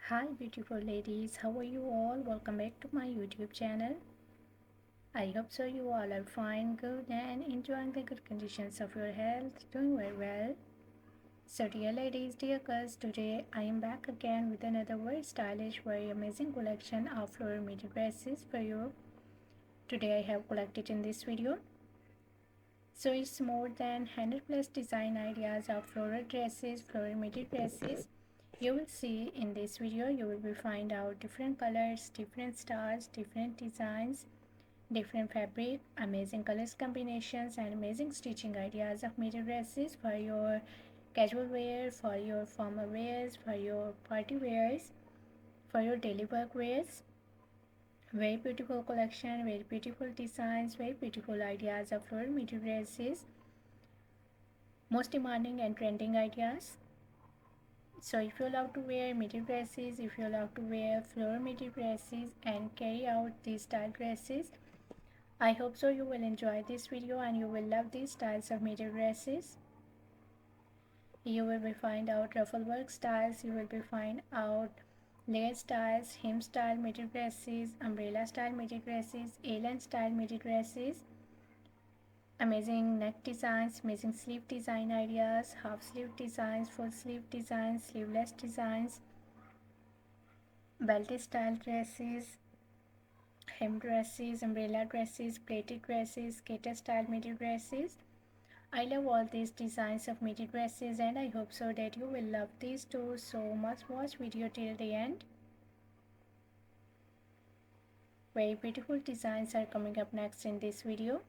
Hi beautiful ladies, how are you all? Welcome back to my YouTube channel. I hope so you all are fine, good and enjoying the good conditions of your health, doing very well. So dear ladies, dear girls, today I am back again with another very stylish, very amazing collection of floral midi dresses for you. Today I have collected in this video. So it's more than 100 plus design ideas of floral dresses, floral midi dresses. You will see in this video, you will be find out different colors, different styles, different designs, different fabric, amazing colors combinations and amazing stitching ideas of midi dresses for your casual wear, for your formal wears, for your party wears, for your daily work wears. Very beautiful collection, very beautiful designs, very beautiful ideas of floral midi dresses, most demanding and trending ideas. So if you love to wear midi dresses, if you love to wear floral midi dresses and carry out these style dresses, I hope so you will enjoy this video and you will love these styles of midi dresses. You will be find out ruffle work styles, you will be find out layer styles, hem style midi dresses, umbrella style midi dresses, A-line style midi dresses, amazing neck designs, amazing sleeve design ideas, half sleeve designs, full sleeve designs, sleeveless designs, belted style dresses, hem dresses, umbrella dresses, plated dresses, skater style midi dresses. I love all these designs of midi dresses and I hope so that you will love these too. So must watch video till the end. Very beautiful designs are coming up next in this video.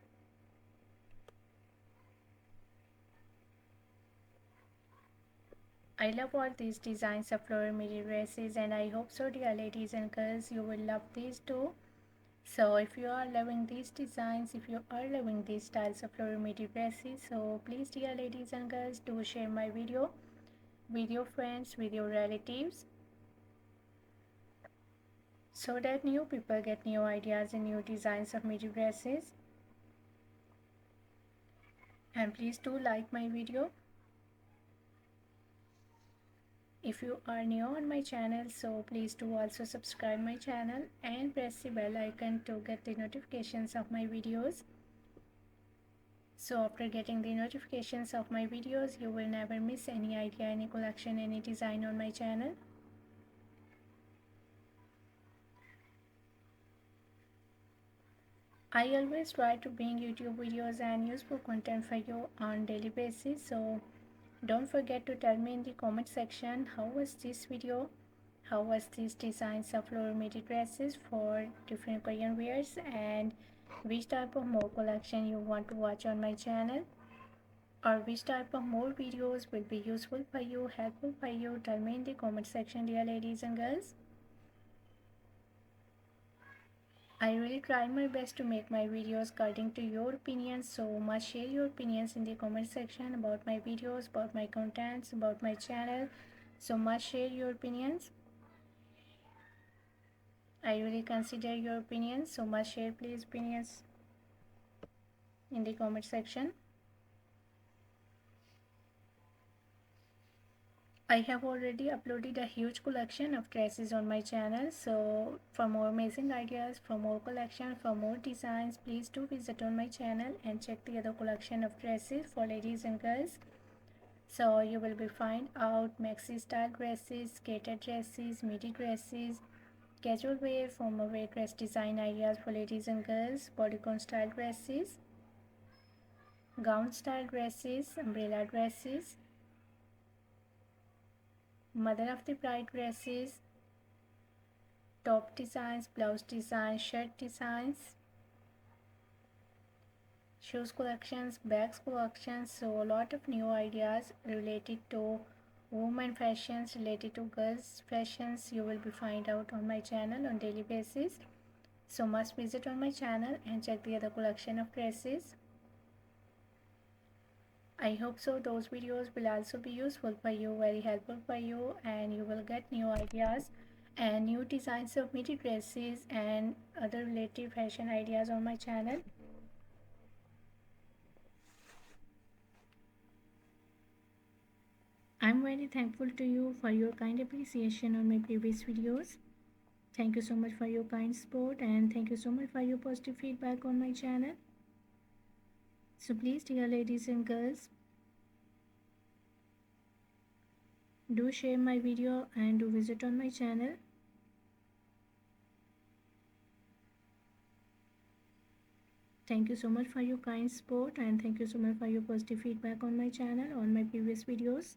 I love all these designs of floral midi dresses and I hope so dear ladies and girls you will love these too. So if you are loving these designs, if you are loving these styles of floral midi dresses, so please dear ladies and girls do share my video with your friends, with your relatives, so that new people get new ideas and new designs of midi dresses. And please do like my video. If you are new on my channel, so please do also subscribe my channel and press the bell icon to get the notifications of my videos. So after getting the notifications of my videos, you will never miss any idea, any collection, any design on my channel. I always try to bring YouTube videos and useful content for you on daily basis. So don't forget to tell me in the comment section how was this video, how was these designs of floral midi dresses for different Korean wears, and which type of more collection you want to watch on my channel, or which type of more videos will be useful for you, helpful for you. Tell me in the comment section dear ladies and girls. I really try my best to make my videos according to your opinions, so must share your opinions in the comment section about my videos, about my contents, about my channel. So must share your opinions. I really consider your opinions, so must share please opinions in the comment section. I have already uploaded a huge collection of dresses on my channel, so for more amazing ideas, for more collection, for more designs, please do visit on my channel and check the other collection of dresses for ladies and girls. So you will be find out maxi style dresses, skater dresses, midi dresses, casual wear, formal wear dress design ideas for ladies and girls, bodycon style dresses, gown style dresses, umbrella dresses, mother of the bride dresses, top designs, blouse designs, shirt designs, shoes collections, bags collections. So a lot of new ideas related to women fashions, related to girls fashions you will be find out on my channel on daily basis. So must visit on my channel and check the other collection of dresses. I hope so those videos will also be useful for you, very helpful for you, and you will get new ideas and new designs of midi dresses and other related fashion ideas on my channel. I'm very thankful to you for your kind appreciation on my previous videos. Thank you so much for your kind support and thank you so much for your positive feedback on my channel. So please, dear ladies and girls, do share my video and do visit on my channel. Thank you so much for your kind support and thank you so much for your positive feedback on my channel on my previous videos.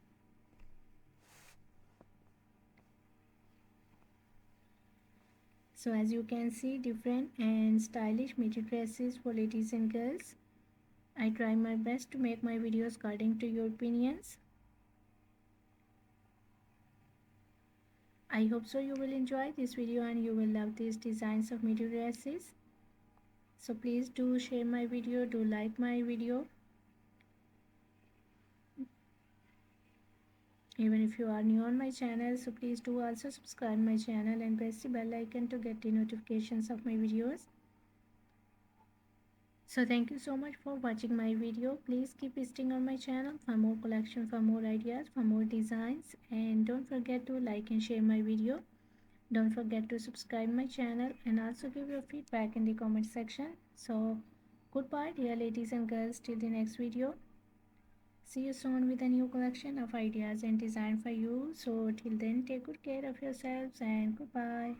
So as you can see, different and stylish midi dresses for ladies and girls. I try my best to make my videos according to your opinions. I hope so you will enjoy this video and you will love these designs of midi dresses. So please do share my video, do like my video. Even if you are new on my channel, so please do also subscribe my channel and press the bell icon to get the notifications of my videos. So thank you so much for watching my video. Please keep visiting on my channel for more collection, for more ideas, for more designs, and don't forget to like and share my video. Don't forget to subscribe my channel and also give your feedback in the comment section. So goodbye dear ladies and girls, till the next video. See you soon with a new collection of ideas and design for you. So till then, take good care of yourselves and goodbye.